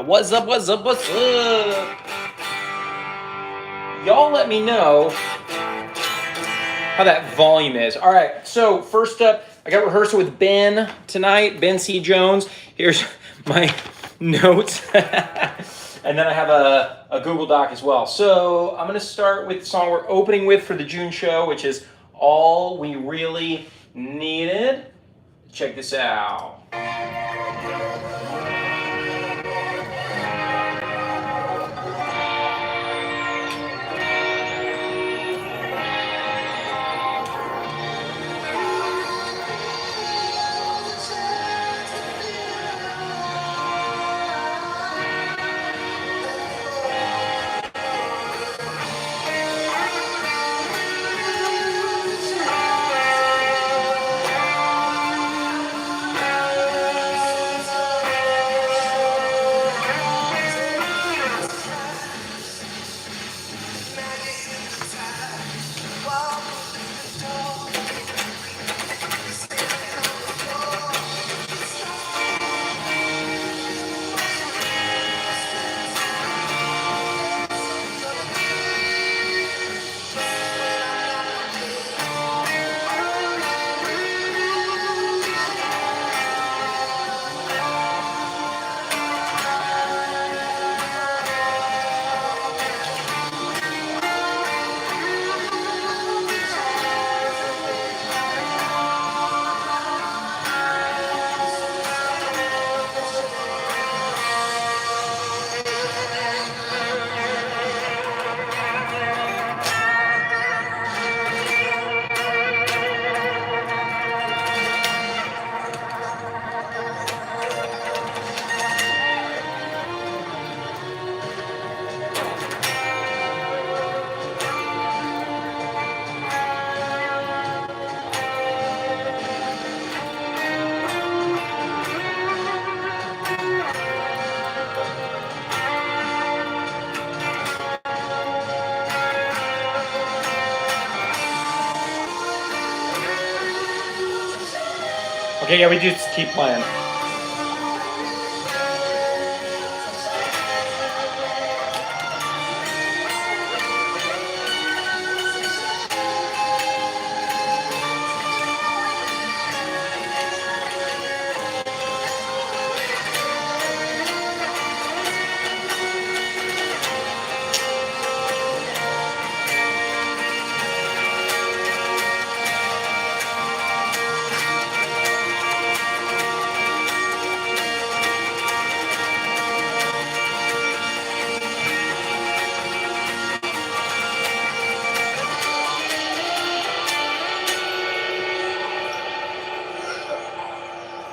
What's up, what's up, what's up? Y'all let me know how that volume is. All right, so first up, I got rehearsal with Ben tonight, Ben C. Jones. Here's my notes. And then I have a Google Doc as well. So I'm gonna start with the song we're opening with for the June show, which is All We Really Needed. Check this out. Okay, yeah, we just keep playing.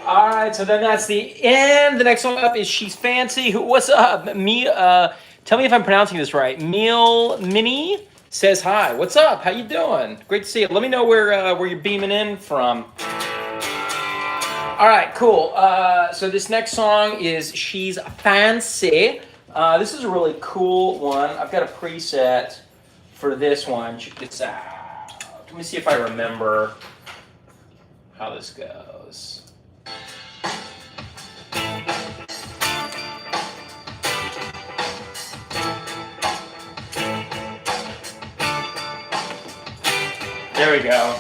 All right, so then that's the end. The next one up is She's Fancy. What's up? Tell me if I'm pronouncing this right. Meal Mini says hi. What's up? How you doing? Great to see you. Let me know where you're beaming in from. All right, cool. So this next song is She's Fancy. This is a really cool one. I've got a preset for this one. Check this out. Let me see if I remember how this goes. There we go.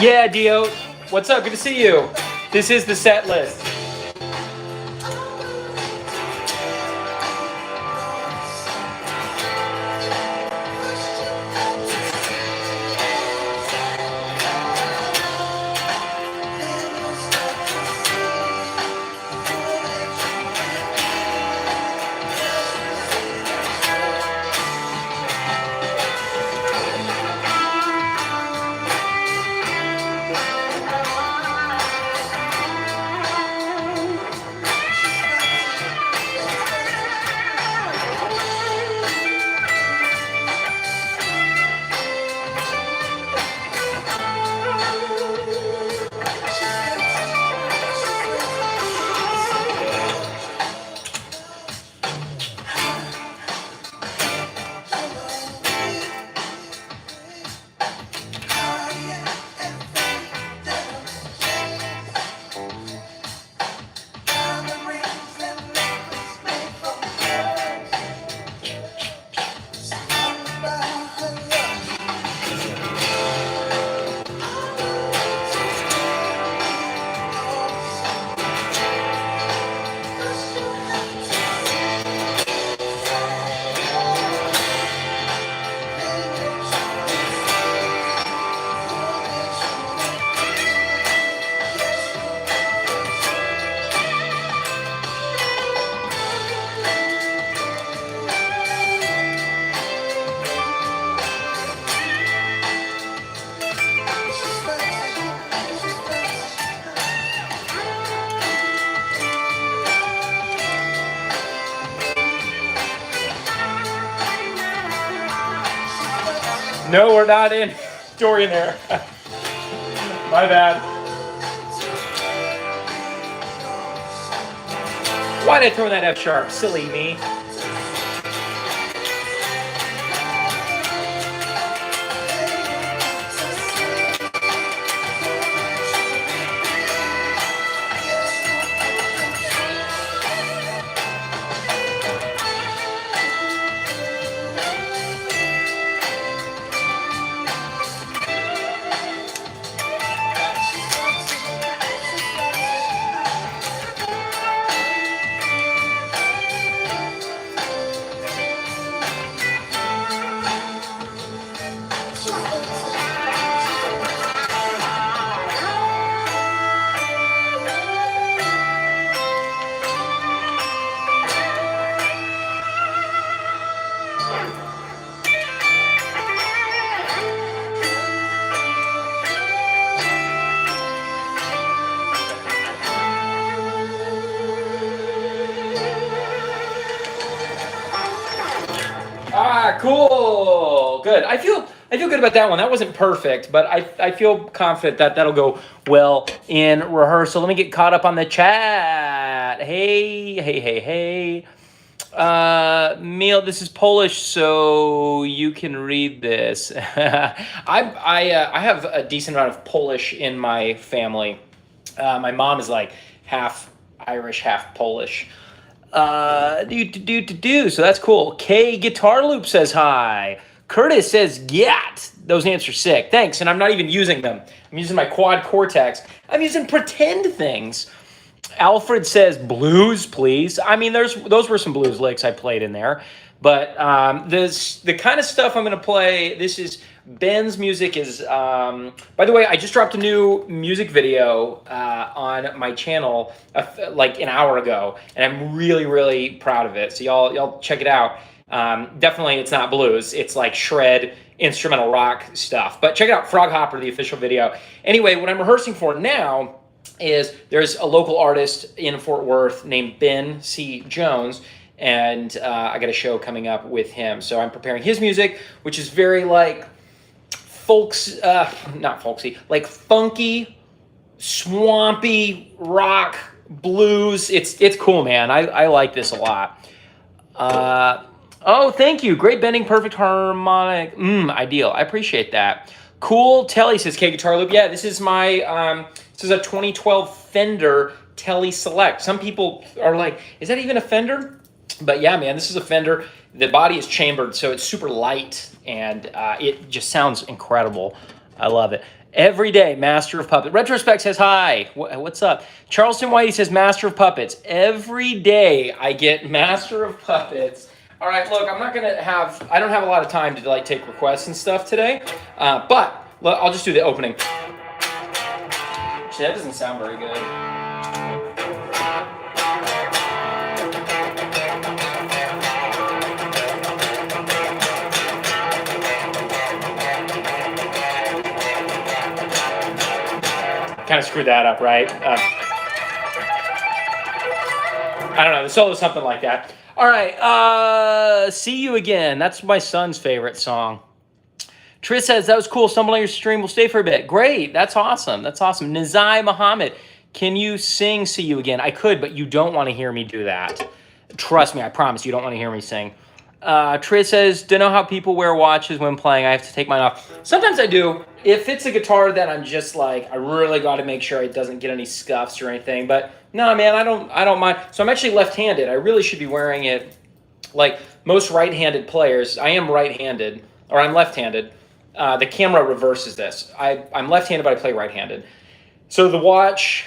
Yeah, Dio. What's up? Good to see you. This is the set list. No, we're not in Dorian there. My bad. Why did I throw in that F sharp? Silly me. Cool. Good. I feel good about that one. That wasn't perfect, but I feel confident that that'll go well in rehearsal. Let me get caught up on the chat. Hey. Meal, this is Polish, so you can read this. I have a decent amount of Polish in my family. My mom is like half Irish, half Polish. So that's cool. K Guitar Loop says hi. Curtis says yat. Those ants are sick. Thanks, and I'm not even using them. I'm using my quad cortex. I'm using pretend things. Alfred says blues, please. I mean, those were some blues licks I played in there, but the kind of stuff I'm going to play. This is Ben's music. Is by the way, I just dropped a new music video on my channel like an hour ago, and I'm really proud of it. So y'all check it out. Definitely, it's not blues. It's like shred instrumental rock stuff. But check it out, Frog Hopper, the official video. Anyway, what I'm rehearsing for now is there's a local artist in Fort Worth named Ben C. Jones, and I got a show coming up with him. So I'm preparing his music, which is very like not folksy, like funky, swampy rock, blues. It's cool, man. I like this a lot. Oh, thank you. Great bending, perfect harmonic. Ideal. I appreciate that. Cool. Telly says K Guitar Loop. Yeah, this is my this is a 2012 Fender Telly Select. Some people are like, is that even a Fender? But yeah, man, this is a Fender. The body is chambered, so it's super light, and it just sounds incredible. I love it. Every day, Master of Puppets. Retrospect says hi. What's up? Charleston Whitey says Master of Puppets. Every day I get Master of Puppets. All right, look, I don't have a lot of time to like take requests and stuff today, but I'll just do the opening. Actually, that doesn't sound very good. Kind of screwed that up, right? I don't know. The solo is something like that. All right. See You Again. That's my son's favorite song. Tris says, that was cool. Stumble on your stream. We'll stay for a bit. Great. That's awesome. Nizai Muhammad, can you sing See You Again? I could, but you don't want to hear me do that. Trust me. I promise you don't want to hear me sing. Tris says, don't know how people wear watches when playing. I have to take mine off. Sometimes I do. If it's a guitar that I'm just like, I really got to make sure it doesn't get any scuffs or anything. But no, man, I don't mind. So I'm actually left-handed. I really should be wearing it like most right-handed players. I am right-handed, or I'm left-handed. The camera reverses this. I'm left-handed, but I play right-handed. So the watch,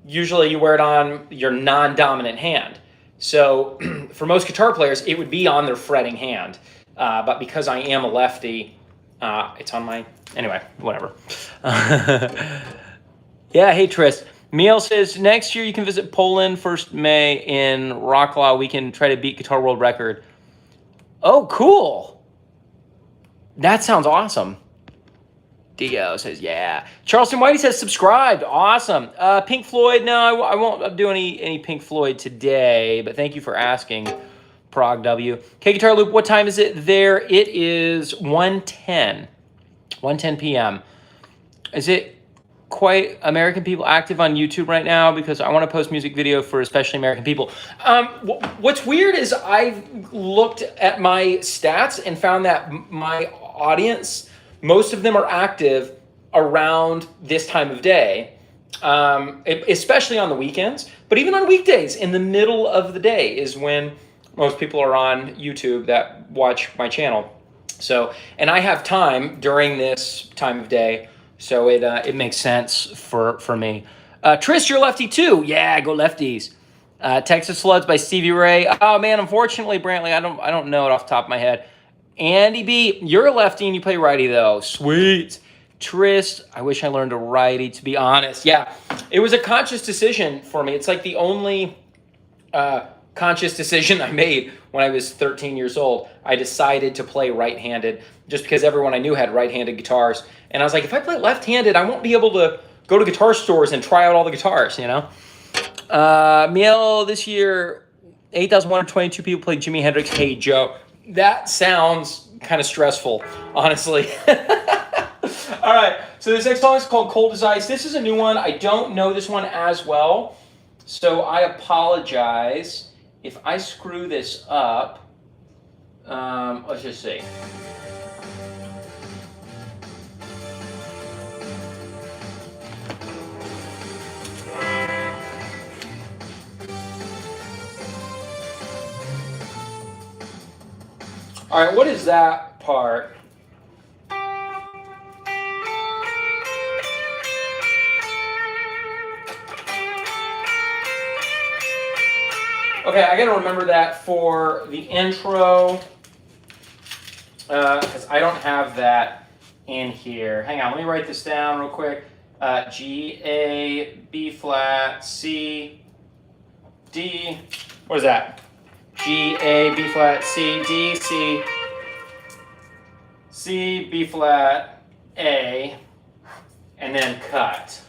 usually you wear it on your non-dominant hand. So for most guitar players, it would be on their fretting hand. But because I am a lefty, it's on my... Anyway, whatever. Yeah, hey, Tris. Miel says, next year you can visit Poland, 1st May in Wrocław. We can try to beat Guitar World Record. Oh, cool. That sounds awesome. Dio says, yeah. Charleston Whitey says, subscribed. Awesome. Pink Floyd, no, I won't do any Pink Floyd today, but thank you for asking, Prog W. K Guitar Loop, what time is it there? It is 1:10 1:10 p.m. Is it quite American people active on YouTube right now? Because I want to post music video for especially American people. What's weird is I've looked at my stats and found that my audience, most of them are active around this time of day, especially on the weekends, but even on weekdays in the middle of the day is when most people are on YouTube that watch my channel. So, and I have time during this time of day, so it makes sense for me. Tris, you're lefty too. Yeah, go lefties. Texas Floods by Stevie Ray. Oh man, unfortunately, Brantley, I don't know it off the top of my head. Andy B, you're a lefty and you play righty though. Sweet. Tris, I wish I learned a righty, to be honest. Yeah, it was a conscious decision for me. It's like the only conscious decision I made when I was 13 years old. I decided to play right-handed just because everyone I knew had right-handed guitars. And I was like, if I play left-handed, I won't be able to go to guitar stores and try out all the guitars, you know? Miel, this year, 8,122 people played Jimi Hendrix. Hey, Joe. That sounds kind of stressful, honestly. All right, so this next song is called Cold as Ice. This is a new one. I don't know this one as well, so I apologize if I screw this up. Let's just see. All right, what is that part? Okay, I gotta remember that for the intro, because I don't have that in here. Hang on, let me write this down real quick. G, A, B flat, C, D. What is that? G, A, B flat, C, D, C, C, B flat, A, and then cut.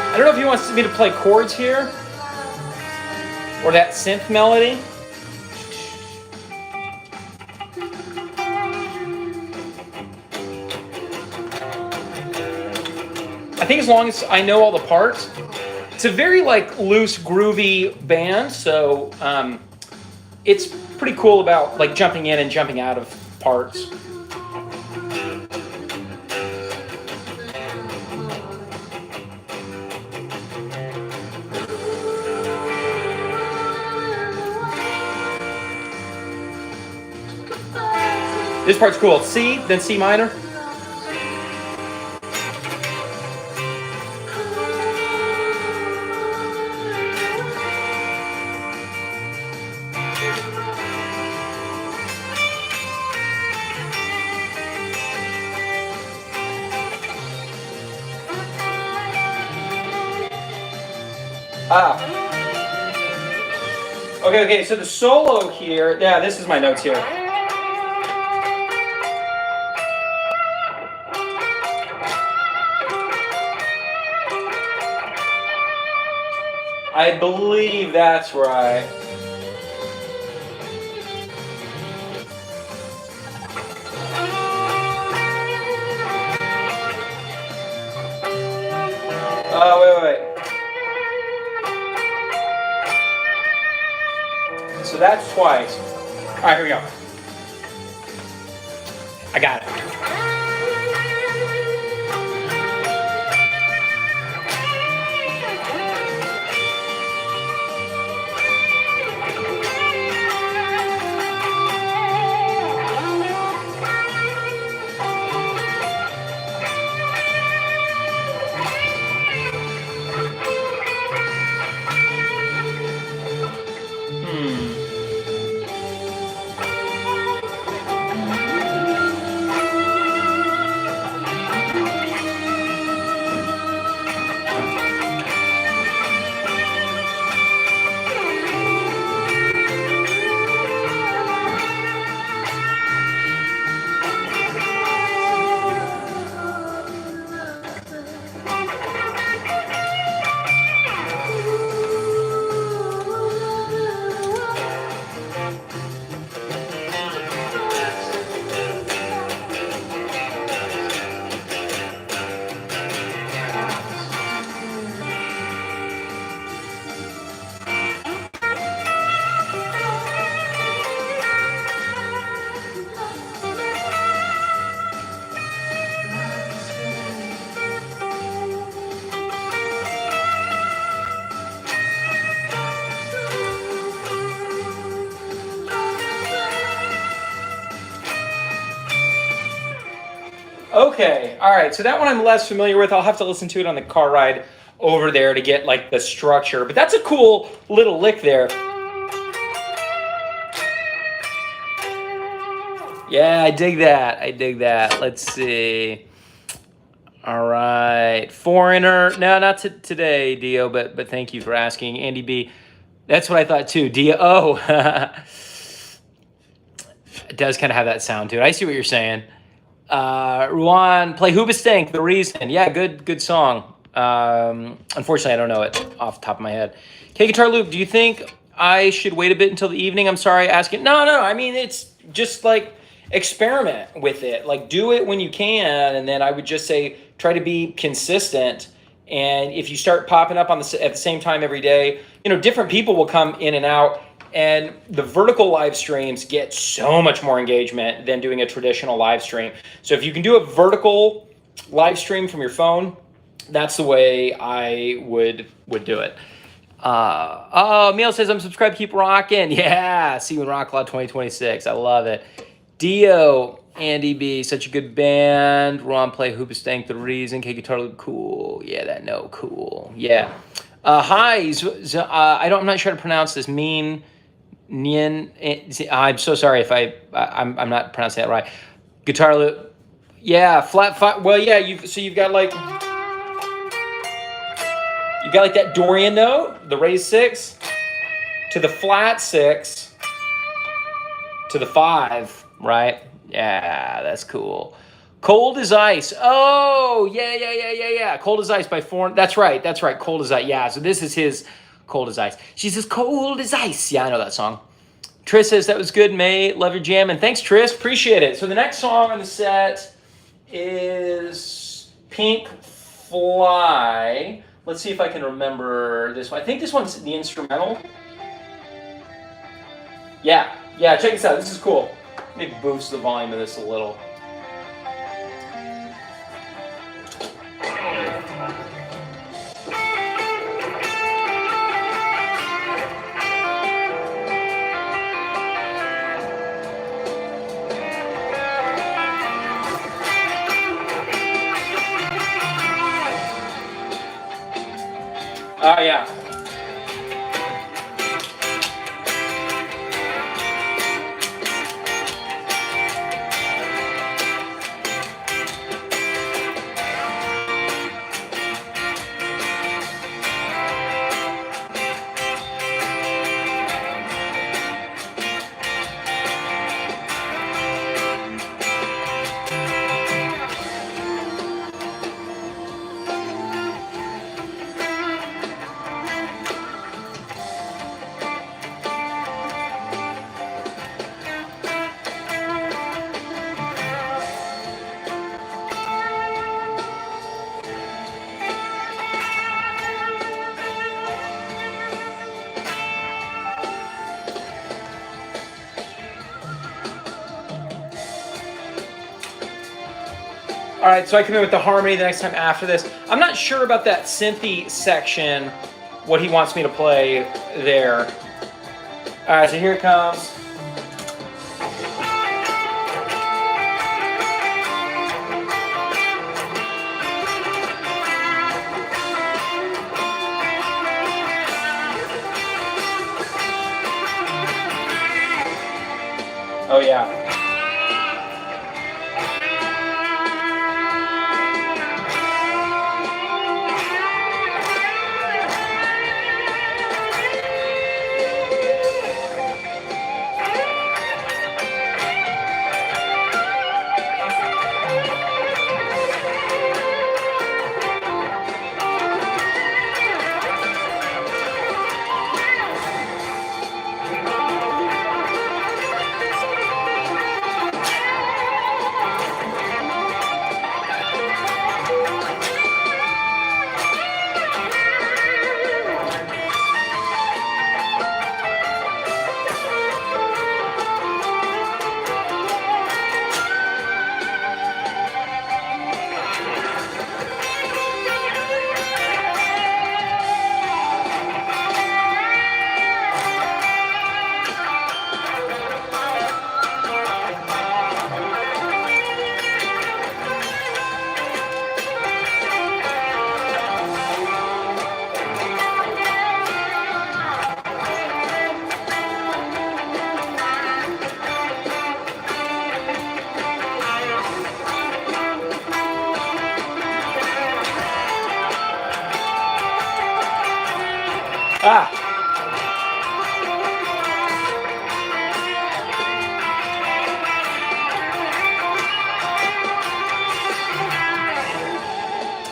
I don't know if he wants me to play chords here or that synth melody. I think as long as I know all the parts. It's a very like loose, groovy band, so it's pretty cool about like jumping in and jumping out of parts. This part's cool. C, then C minor. Okay, so the solo here, yeah, this is my notes here. I believe that's right. Oh, wait. So that's twice. All right, here we go. I got it. Okay, all right. So that one I'm less familiar with. I'll have to listen to it on the car ride over there to get like the structure. But that's a cool little lick there. Yeah, I dig that. I dig that. Let's see. All right, Foreigner. No, not today, Dio. But thank you for asking, Andy B. That's what I thought too. Dio. Oh, it does kind of have that sound to it. I see what you're saying. Ruan, play Hoobastank, The Reason. Yeah, good song. Unfortunately, I don't know it off the top of my head. K Guitar Loop, do you think I should wait a bit until the evening? I'm sorry, asking. No. I mean, it's just like experiment with it. Like, do it when you can, and then I would just say try to be consistent. And if you start popping up at the same time every day, different people will come in and out. And the vertical live streams get so much more engagement than doing a traditional live stream. So if you can do a vertical live stream from your phone, that's the way I would do it. Emil says, I'm subscribed, keep rocking. Yeah, see you in Rock Cloud 2026. I love it. Dio, Andy B, such a good band. Ron play Hoobastank, The Reason. K Guitar Loop, cool. Yeah, that no, cool. Yeah. Hi, I'm not sure how to pronounce this. Nien, I'm so sorry if I'm not pronouncing that right. Guitar Loop, yeah, flat five. Well, yeah, you've got like that Dorian note, the raised 6, to the flat 6, to the 5, right? Yeah, that's cool. Cold as Ice. Oh, yeah. Cold as Ice by Foreign. That's right. Cold as Ice. Yeah, so this is his Cold as Ice. She says, Cold as Ice. Yeah, I know that song. Triss says, that was good, mate. Love your jam. And thanks, Triss. Appreciate it. So the next song on the set is Pink Fly. Let's see if I can remember this one. I think this one's the instrumental. Yeah, check this out. This is cool. Let me boost the volume of this a little. Oh, yeah. All right, so I come in with the harmony the next time after this. I'm not sure about that synthy section, what he wants me to play there. All right, so here it comes. Oh, yeah. Ah.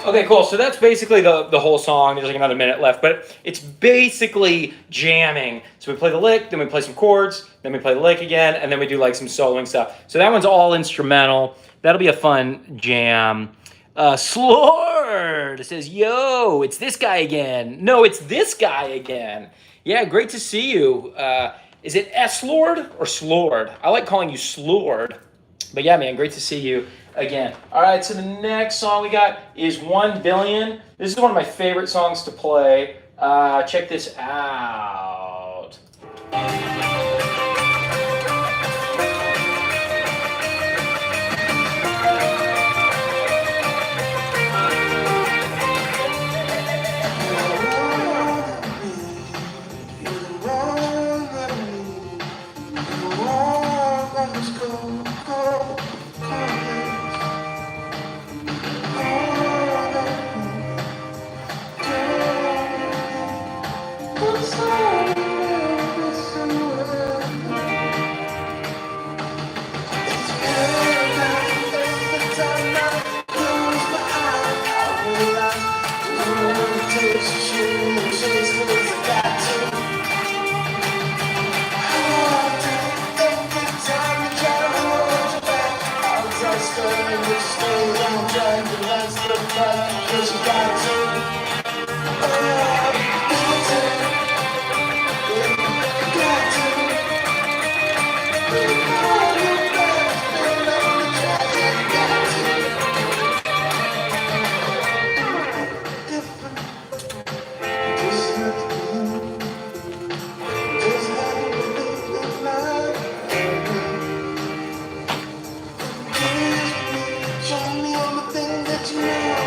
Okay, cool. So that's basically the whole song. There's like another minute left, but it's basically jamming. So we play the lick, then we play some chords, then we play the lick again, and then we do like some soloing stuff. So that one's all instrumental. That'll be a fun jam. Slord says, yo, it's this guy again. No, it's this guy again. Yeah, great to see you. Is it S-Lord or Slord? I like calling you Slord. But yeah, man, great to see you again. All right, so the next song we got is 1 Billion. This is one of my favorite songs to play. Check this out.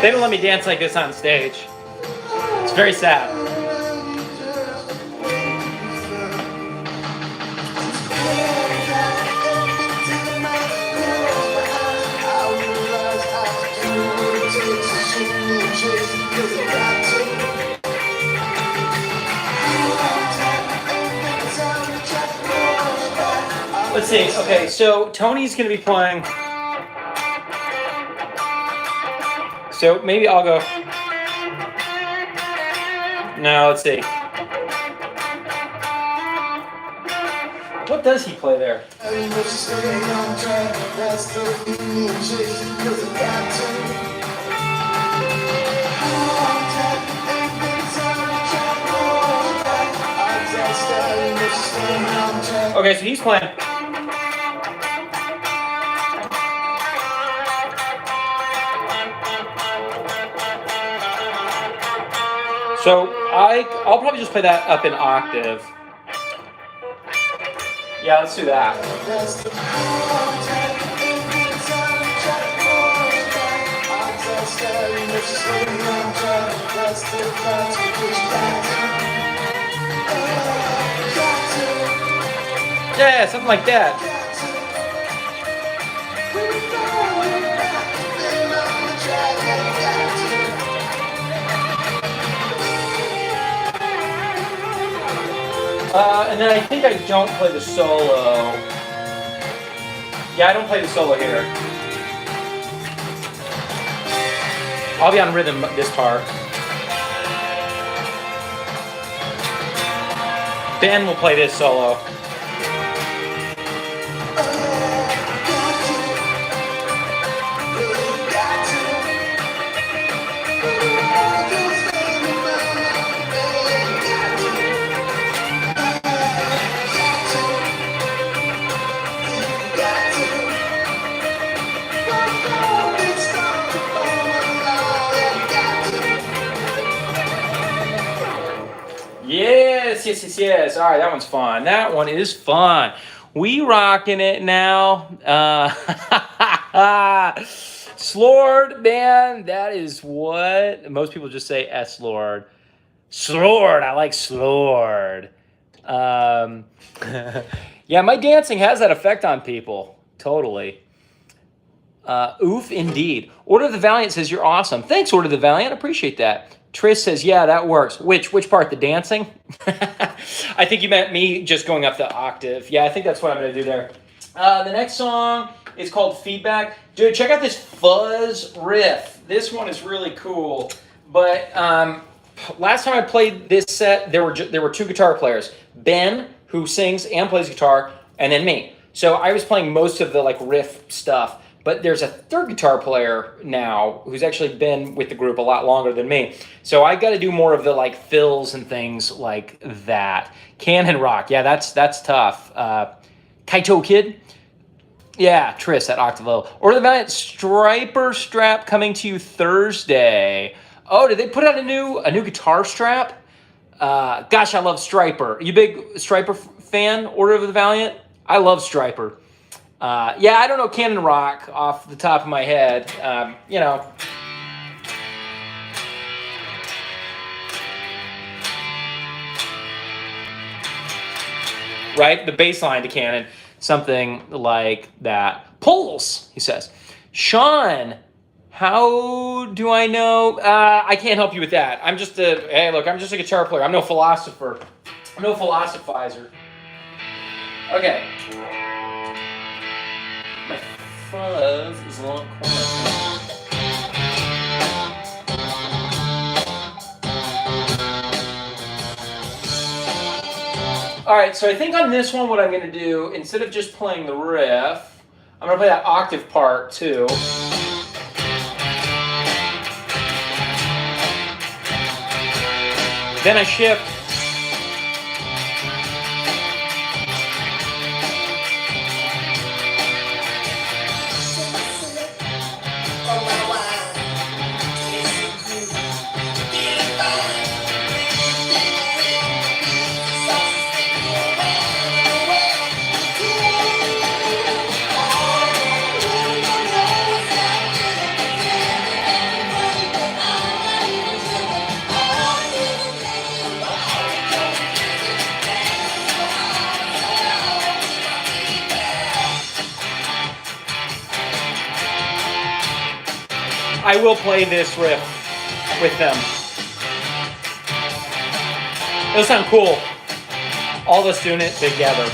They don't let me dance like this on stage. It's very sad. Let's see. Okay, so Tony's going to be playing. So maybe I'll go. No, let's see. What does he play there? Okay, so he's playing. So I'll probably just play that up an octave. Yeah, let's do that. Yeah, something like that. And then I think I don't play the solo. Yeah, I don't play the solo here. I'll be on rhythm this part. Ben will play this solo. Yes. All right, that one's fun. That one is fun. We rocking it now. Slord, man, that is what most people just say S-Lord. Slord, I like Slord. Yeah, my dancing has that effect on people. Totally. Oof, indeed. Order of the Valiant says you're awesome. Thanks, Order of the Valiant. Appreciate that. Tris says, yeah, that works. Which part? The dancing? I think you meant me just going up the octave. Yeah, I think that's what I'm going to do there. The next song is called Feedback. Dude, check out this fuzz riff. This one is really cool. But last time I played this set, there were two guitar players. Ben, who sings and plays guitar, and then me. So I was playing most of the like riff stuff. But there's a third guitar player now who's actually been with the group a lot longer than me. So I got to do more of the like fills and things like that. Cannon Rock, yeah, that's tough. Kaito Kid, yeah, Tris at octave level. Order the Valiant Striper strap coming to you Thursday. Oh, did they put out a new guitar strap? Gosh, I love Striper. You big Striper fan? Order of the Valiant? I love Striper. Yeah, I don't know Cannon Rock off the top of my head. You know. Right? The bass line to Cannon. Something like that. Pulse, he says. Sean, how do I know? I can't help you with that. I'm just a guitar player. I'm no philosopher. I'm no philosophizer. Okay. My fuzz is a long corner. All right, so I think on this one, what I'm going to do, instead of just playing the riff, I'm going to play that octave part too. Then I shift. I will play this riff with them. It'll sound cool. All of us doing it together.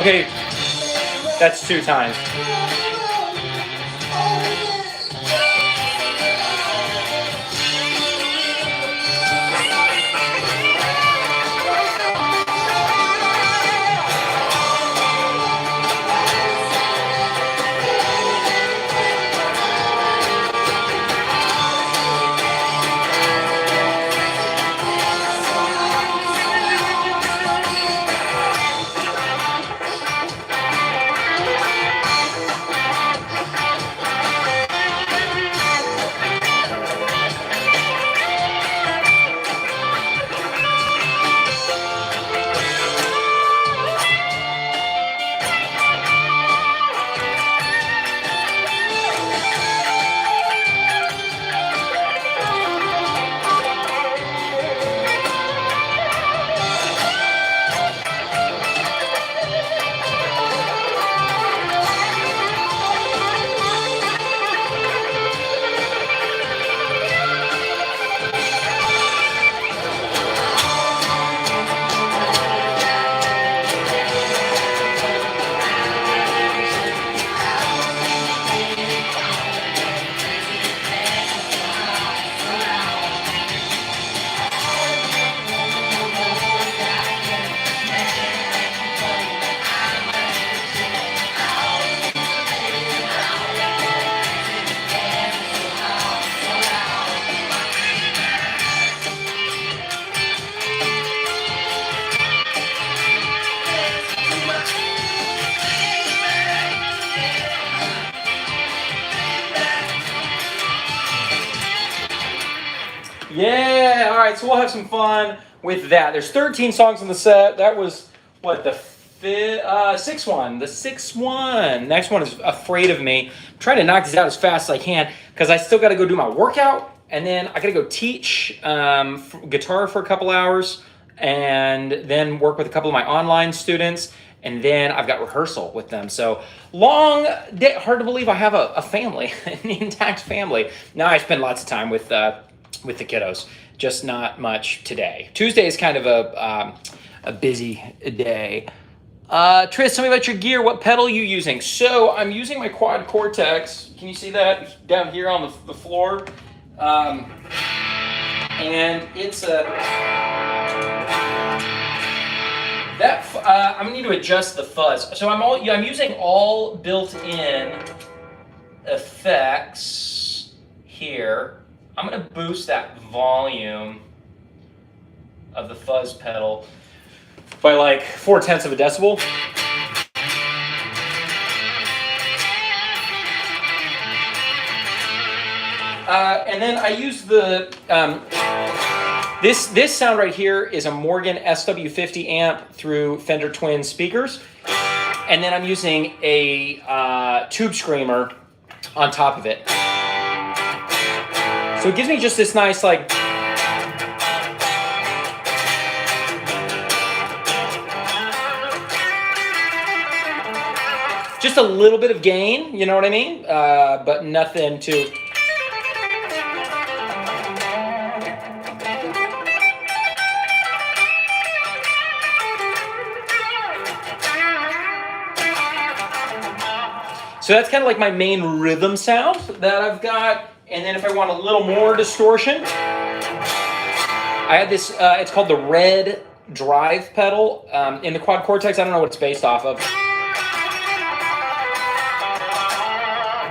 Okay, that's 2 times. Yeah, all right, so we'll have some fun with that. There's 13 songs in the set. That was, what, the sixth one. The sixth one. Next one is Afraid of Me. I'm trying to knock these out as fast as I can because I still got to go do my workout and then I gotta go teach guitar for a couple hours, and then work with a couple of my online students, and then I've got rehearsal with them. So long day. Hard to believe I have a family, an intact family. Now I spend lots of time with the kiddos, just not much today. Tuesday is kind of a busy day. Tris, tell me about your gear. What pedal are you using? So I'm using my Quad Cortex. Can you see that down here on the floor? And it's I'm gonna need to adjust the fuzz. So I'm using all built-in effects here. I'm gonna boost that volume of the fuzz pedal by like 0.4 of a decibel. And then I use the this sound right here is a Morgan SW50 amp through Fender Twin speakers, and then I'm using a tube screamer on top of it. So it gives me just this nice like just a little bit of gain, you know what I mean? But nothing too. So that's kind of like my main rhythm sound that I've got. And then if I want a little more distortion, I have this, it's called the Red Drive pedal in the Quad Cortex. I don't know what it's based off of,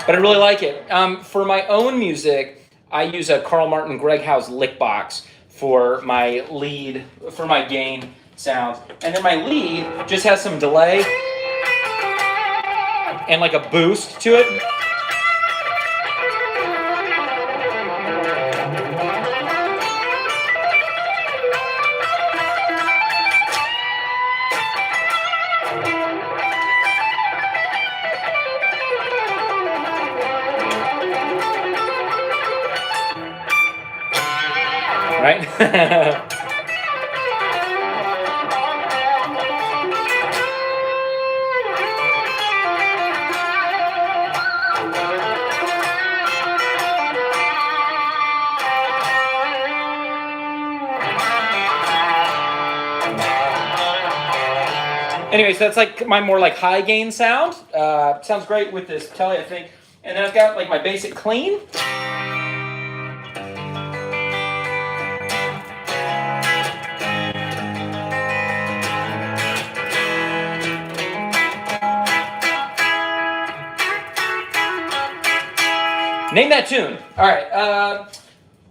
but I really like it. For my own music, I use a Carl Martin Greg House lick box for my lead, for my gain sounds. And then my lead just has some delay and like a boost to it. Right? Anyway, so that's like my more like high gain sound. Sounds great with this telly, I think. And then I've got like my basic clean. Name that tune. All right.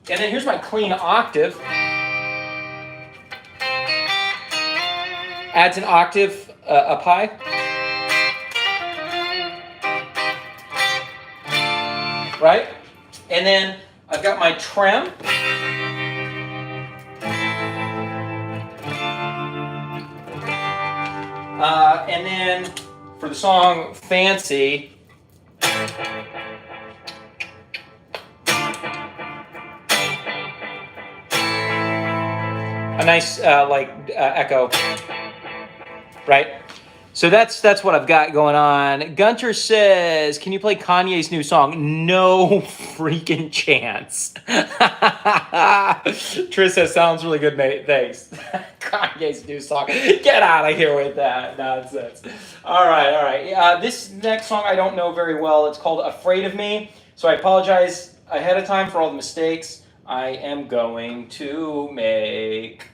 And then here's my clean octave. Adds an octave up high. Right? And then I've got my trem. And then for the song Fancy, a nice echo, right? So that's what I've got going on. Gunter says, can you play Kanye's new song? No freaking chance. Tris says, sounds really good, mate. Thanks. Kanye's new song. Get out of here with that nonsense. All right. This next song I don't know very well. It's called Afraid of Me. So I apologize ahead of time for all the mistakes I am going to make.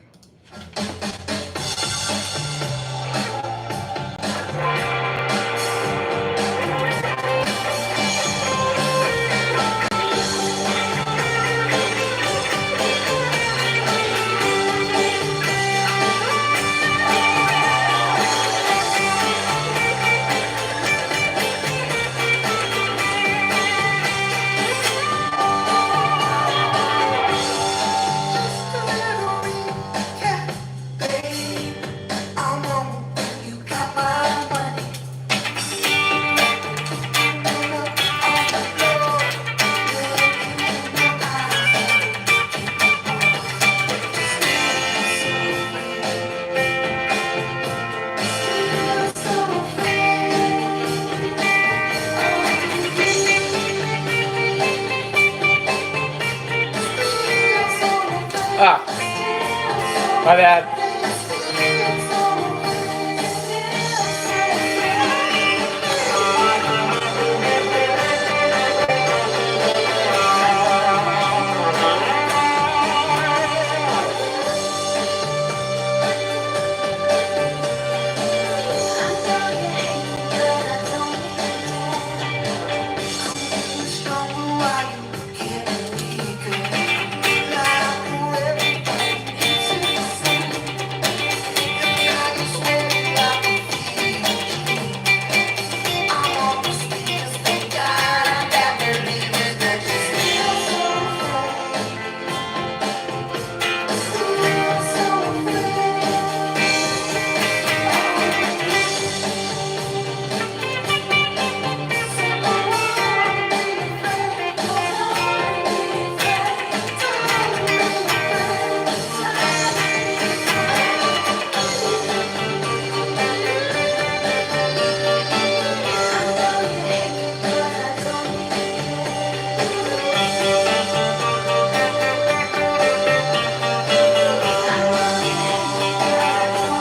Ah, my bad.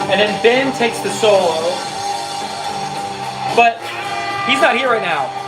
And then Ben takes the solo, but he's not here right now.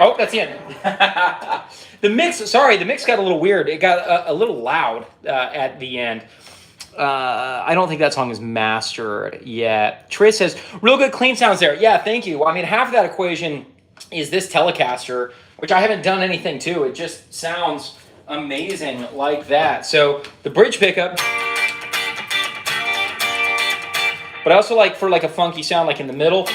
Oh, that's the end. The mix got a little weird. It got a little loud at the end. I don't think that song is mastered yet. Tris says, real good clean sounds there. Yeah, thank you. I mean, half of that equation is this Telecaster, which I haven't done anything to. It just sounds amazing like that. So the bridge pickup, but I also like for like a funky sound like in the middle.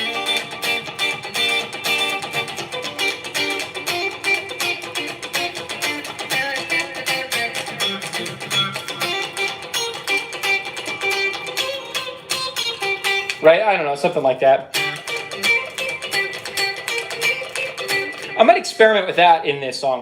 Right? I don't know, something like that. I might experiment with that in this song.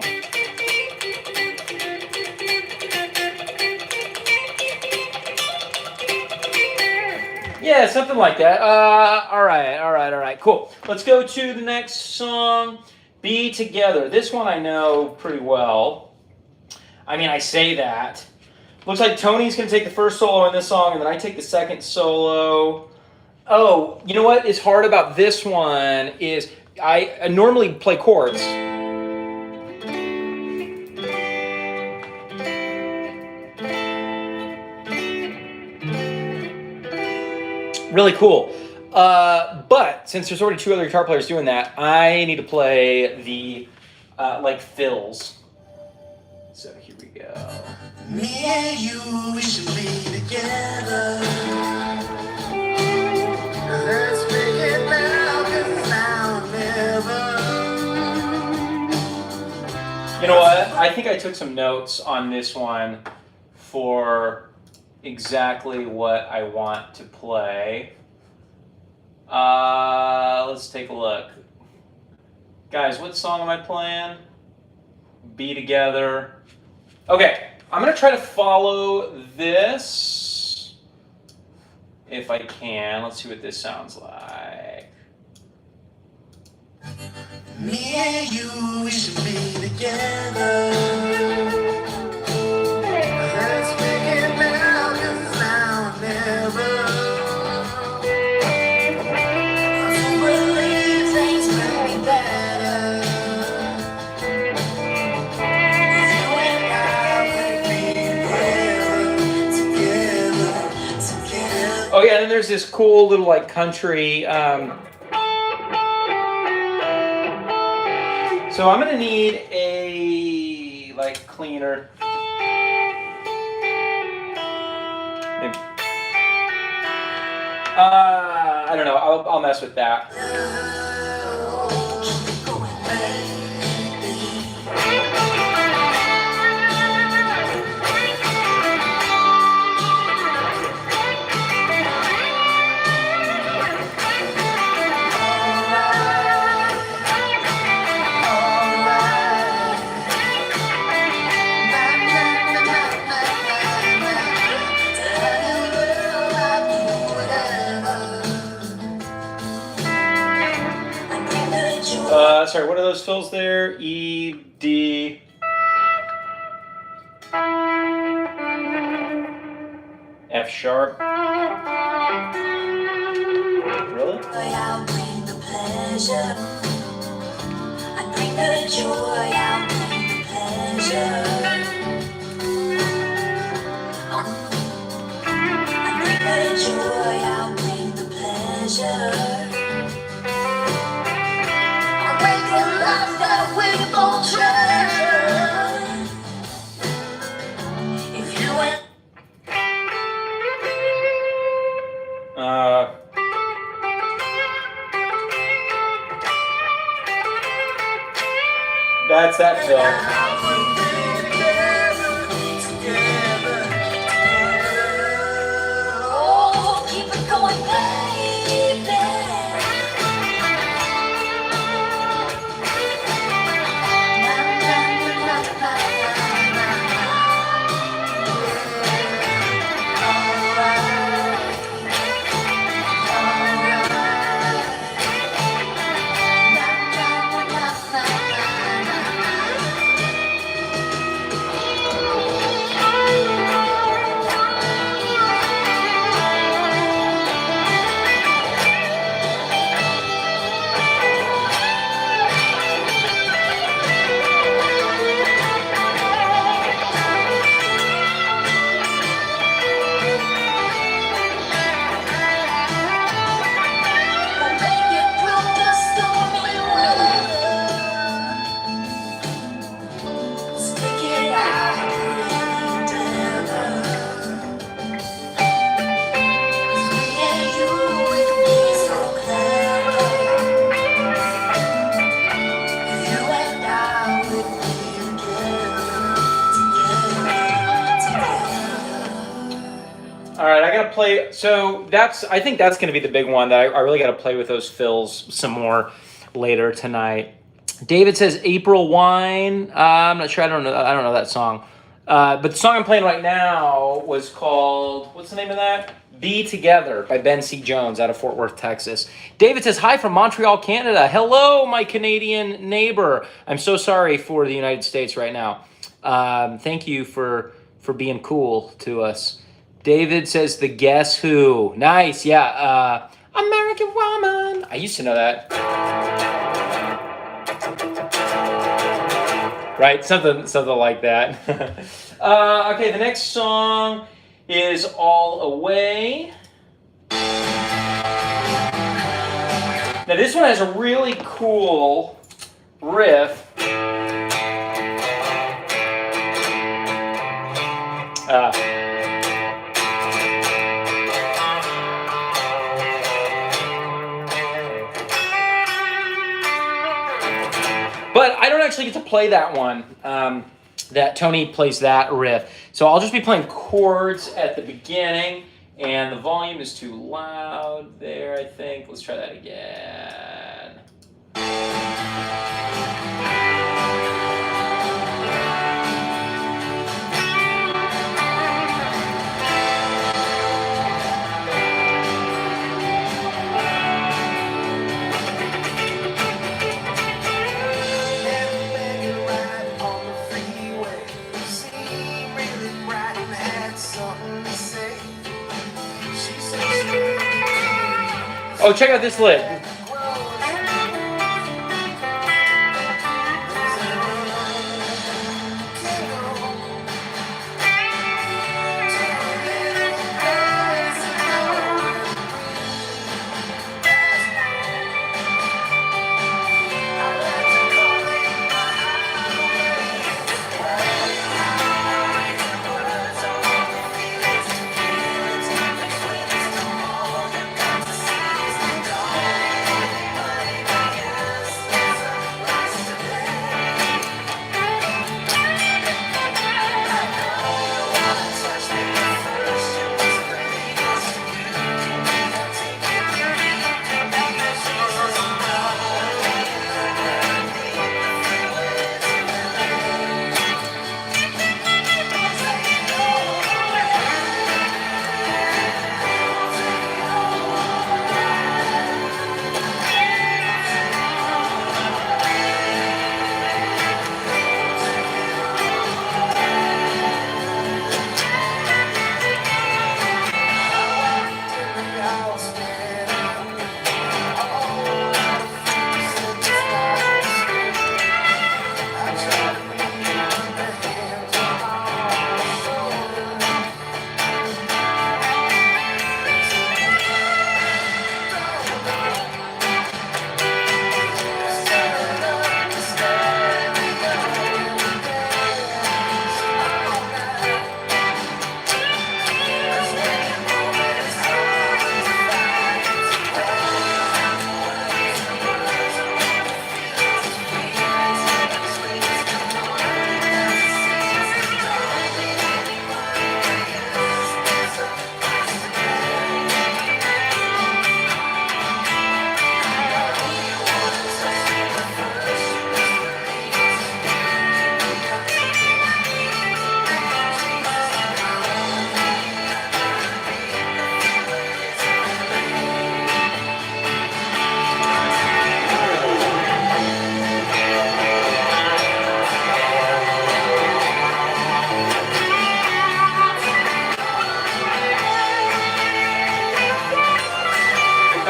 Yeah, something like that. All right, cool. Let's go to the next song, Be Together. This one I know pretty well. I mean, I say that. Looks like Tony's going to take the first solo in this song, and then I take the second solo. Oh, you know what is hard about this one is I normally play chords. Really cool. But since there's already two other guitar players doing that, I need to play the like fills. So here we go. Me and you, we should be together. Let's make it now, 'cause now never. You know what? I think I took some notes on this one for exactly what I want to play. Let's take a look. Guys, what song am I playing? Be Together. Okay, I'm gonna try to follow this if I can. Let's see what this sounds like. Me and you, we should be together. Let's make it now, 'cause now or never. I do believe things could be better. Oh yeah, and then there's this cool little like country. So I'm gonna need a like cleaner. Maybe. I don't know. I'll mess with that. Sorry, what are those fills there? E, D. F sharp. Really? I'll bring the pleasure. I bring the joy. I'll bring the pleasure. I bring the joy. I'll bring the pleasure. I'll bring the love that we both treasure. If you went. That's that fill. Oh, keep it going, baby. All right, I gotta play. So I think that's gonna be the big one that I really gotta play with those fills some more later tonight. David says April Wine. I'm not sure. I don't know that song. But the song I'm playing right now was called, what's the name of that? Be Together by Ben C. Jones out of Fort Worth, Texas. David says, hi from Montreal, Canada. Hello, my Canadian neighbor. I'm so sorry for the United States right now. Thank you for being cool to us. David says, the Guess Who. Nice, yeah. American Woman. I used to know that. Right, something like that. Okay, the next song is All Away. Now this one has a really cool riff. But I don't actually get to play that one. That Tony plays that riff. So I'll just be playing chords at the beginning, and the volume is too loud there, I think. Let's try that again. Oh, check out this lick.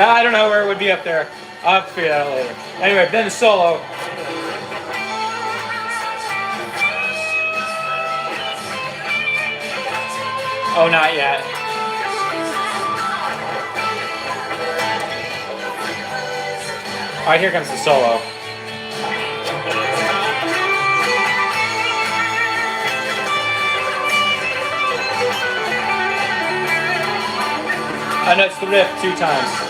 I don't know where it would be up there. I'll have to figure that out later. Anyway, Ben's solo. Oh, not yet. All right, here comes the solo. I know it's the riff 2 times.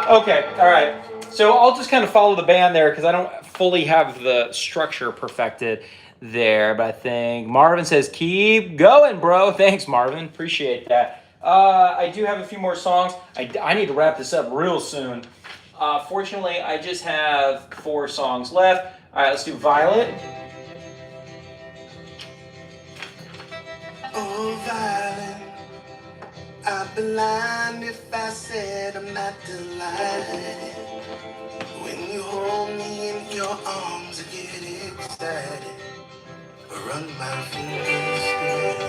Okay, all right. So I'll just kind of follow the band there because I don't fully have the structure perfected there. But I think Marvin says, keep going, bro. Thanks, Marvin. Appreciate that. I do have a few more songs. I need to wrap this up real soon. Fortunately, I just have 4 songs left. All right, let's do Violet. Oh, Violet. I'd be lying if I said I'm not delighted. When you hold me in your arms, I get excited. Run my fingers through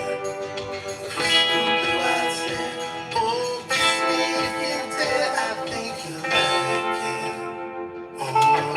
crystal blue eyes there. Oh, kiss me if you dare. I think you like it. Oh,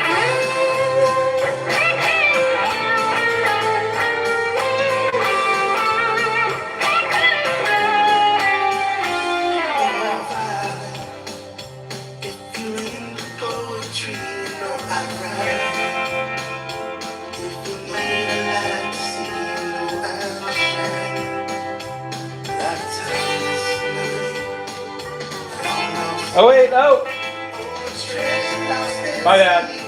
Oh, wait, oh. My bad.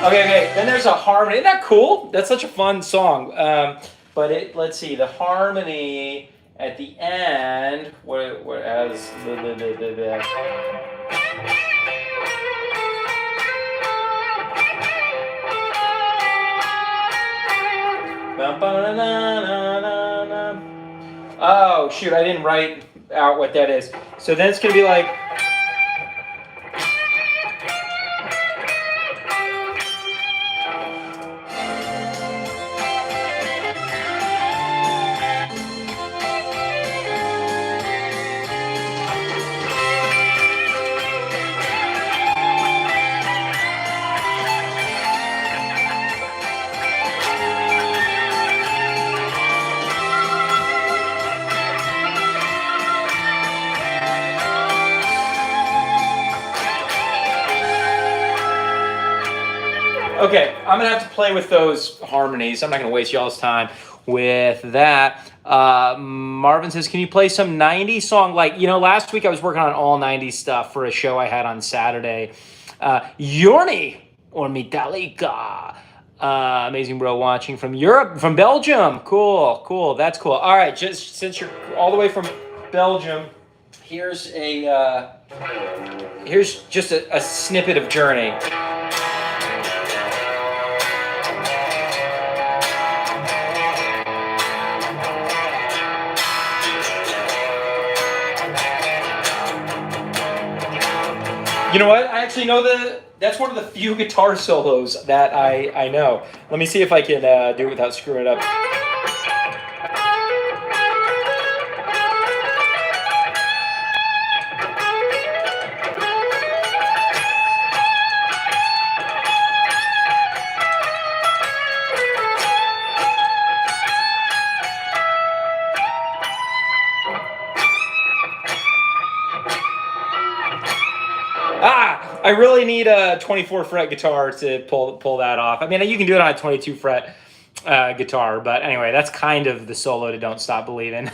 Okay. Then there's a harmony. Isn't that cool? That's such a fun song. But let's see, the harmony at the end, what has the oh shoot, I didn't write out what that is. So then it's gonna be like. Okay, I'm gonna have to play with those harmonies. I'm not gonna waste y'all's time with that. Marvin says, can you play some 90s song? Like, last week I was working on all 90s stuff for a show I had on Saturday. Yorni or Metallica. Amazing bro watching from Europe, from Belgium. Cool. That's cool. All right, just since you're all the way from Belgium, here's just a snippet of Journey. You know what? I actually know that's one of the few guitar solos that I know. Let me see if I can do it without screwing it up. I really need a 24 fret guitar to pull that off. I mean, you can do it on a 22 fret guitar, but anyway, that's kind of the solo to Don't Stop Believin'.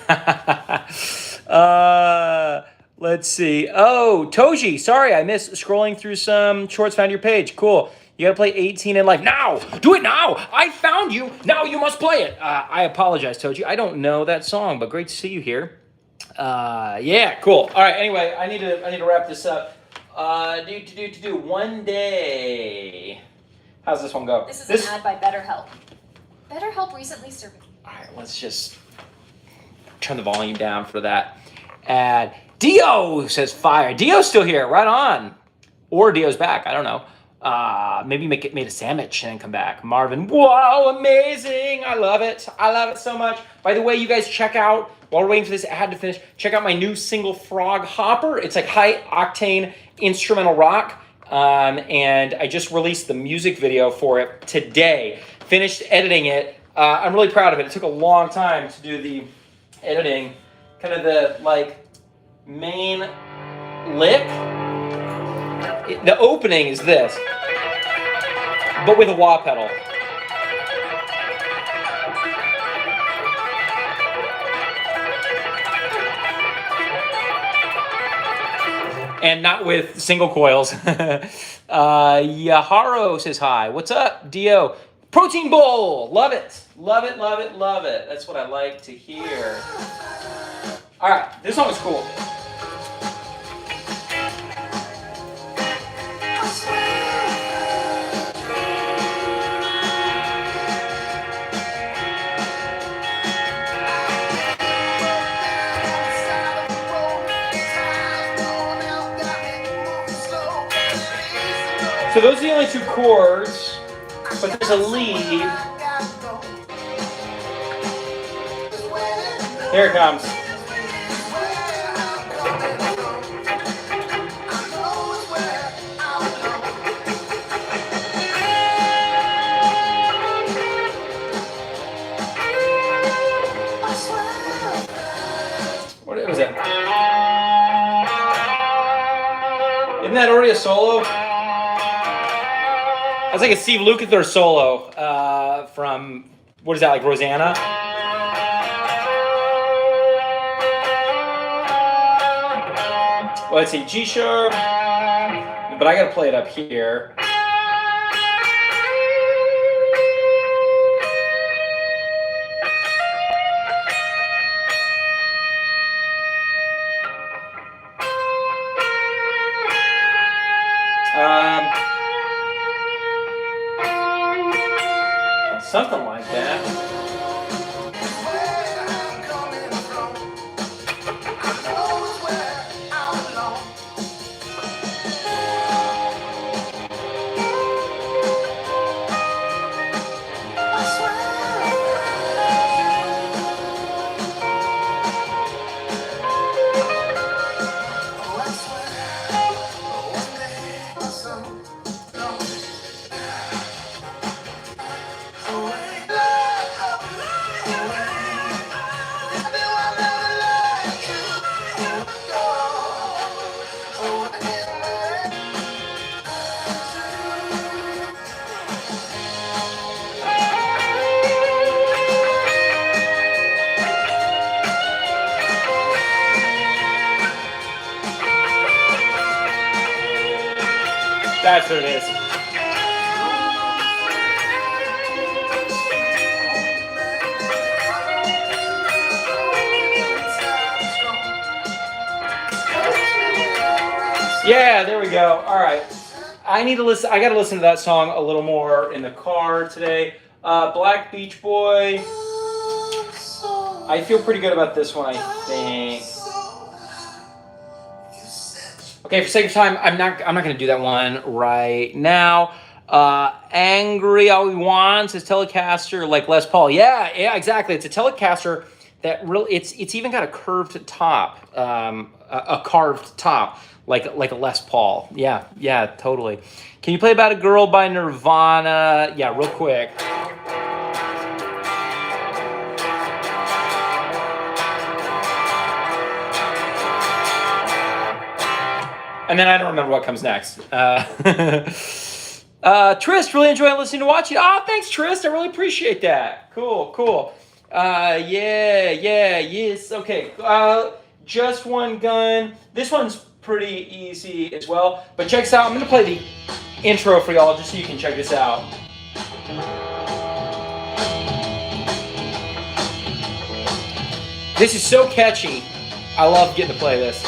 Let's see. Oh, Toji, sorry, I missed scrolling through some shorts, found your page. Cool. You gotta play 18 in life now. Do it now. I found you. Now you must play it. I apologize, Toji. I don't know that song, but great to see you here. Yeah, cool. All right. Anyway, I need to wrap this up. Do one day. How's this one go? This is an ad by BetterHelp. BetterHelp recently served. All right, let's just turn the volume down for that ad. Dio says fire. Dio's still here. Right on. Or Dio's back. I don't know. Maybe made a sandwich and then come back. Marvin, wow, amazing. I love it. I love it so much. By the way, you guys check out, while we're waiting for this ad to finish, check out my new single, Frog Hopper. It's like high octane instrumental rock. And I just released the music video for it today. Finished editing it. I'm really proud of it. It took a long time to do the editing. Kind of the main lick. The opening is this, but with a wah pedal. And not with single coils. Yaharo says hi. What's up, Dio? Protein bowl. Love it. Love it, love it, love it. That's what I like to hear. All right, this song is cool. So those are the only two chords, but there's a lead. Here it comes. What was it? Isn't that already a solo? That's like a Steve Lukather solo from, what is that, like Rosanna? Well, let's see, G sharp, but I gotta play it up here. Something like that. That's what it is. Yeah, there we go. All right. I need to listen. I got to listen to that song a little more in the car today. Black Beach Boy. I feel pretty good about this one, I think. Okay, for sake of time, I'm not gonna do that one right now. Angry All He Wants is Telecaster like Les Paul. Yeah, exactly. It's a Telecaster that really it's even got a curved top, a carved top like a Les Paul. Yeah, totally. Can you play About a Girl by Nirvana? Yeah, real quick. And then I don't remember what comes next. Trist, really enjoying listening to watching. Oh, thanks, Trist. I really appreciate that. Cool. Yes. Okay. Just One Gun. This one's pretty easy as well. But check this out. I'm gonna play the intro for y'all just so you can check this out. This is so catchy. I love getting to play this.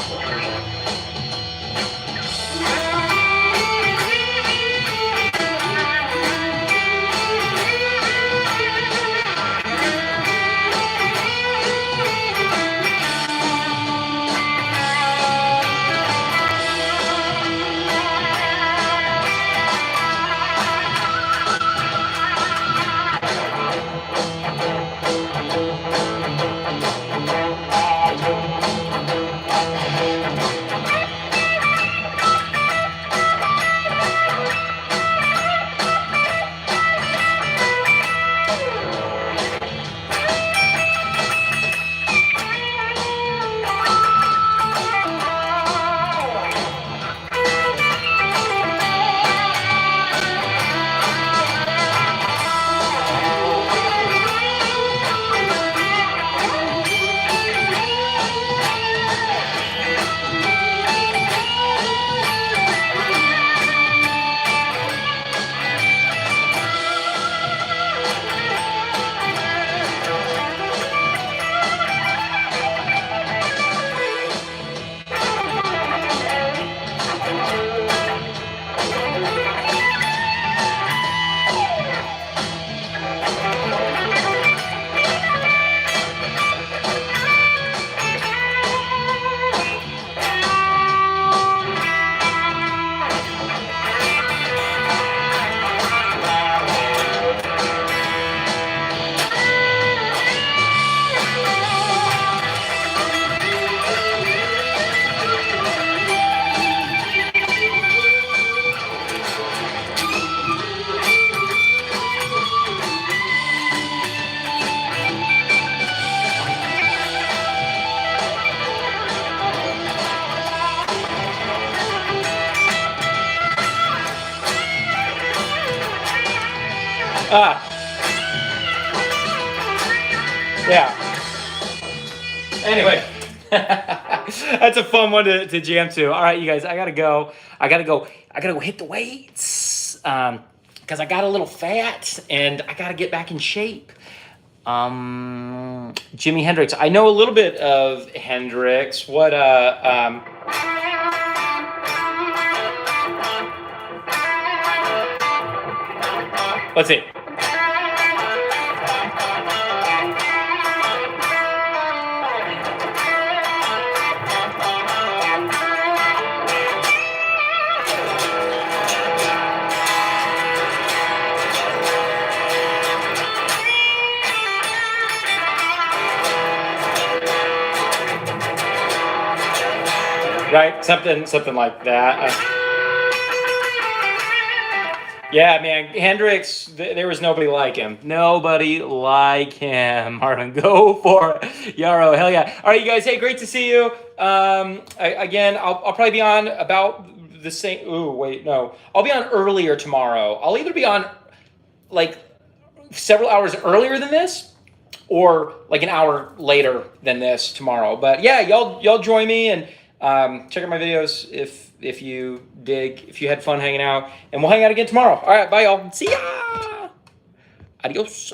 Yeah. Anyway, that's a fun one to jam to. All right, you guys, I gotta go hit the weights because I got a little fat and I gotta get back in shape. Jimi Hendrix. I know a little bit of Hendrix. Let's see. Right, something like that. Yeah, man, Hendrix. There was nobody like him. Nobody like him. Marvin, go for it. Yarrow, hell yeah! All right, you guys. Hey, great to see you. Again, I'll probably be on about the same. Ooh, wait, no. I'll be on earlier tomorrow. I'll either be on like several hours earlier than this, or like an hour later than this tomorrow. But yeah, y'all join me and. Check out my videos if you dig, if you had fun hanging out, and we'll hang out again tomorrow. All right, bye y'all. See ya. Adios.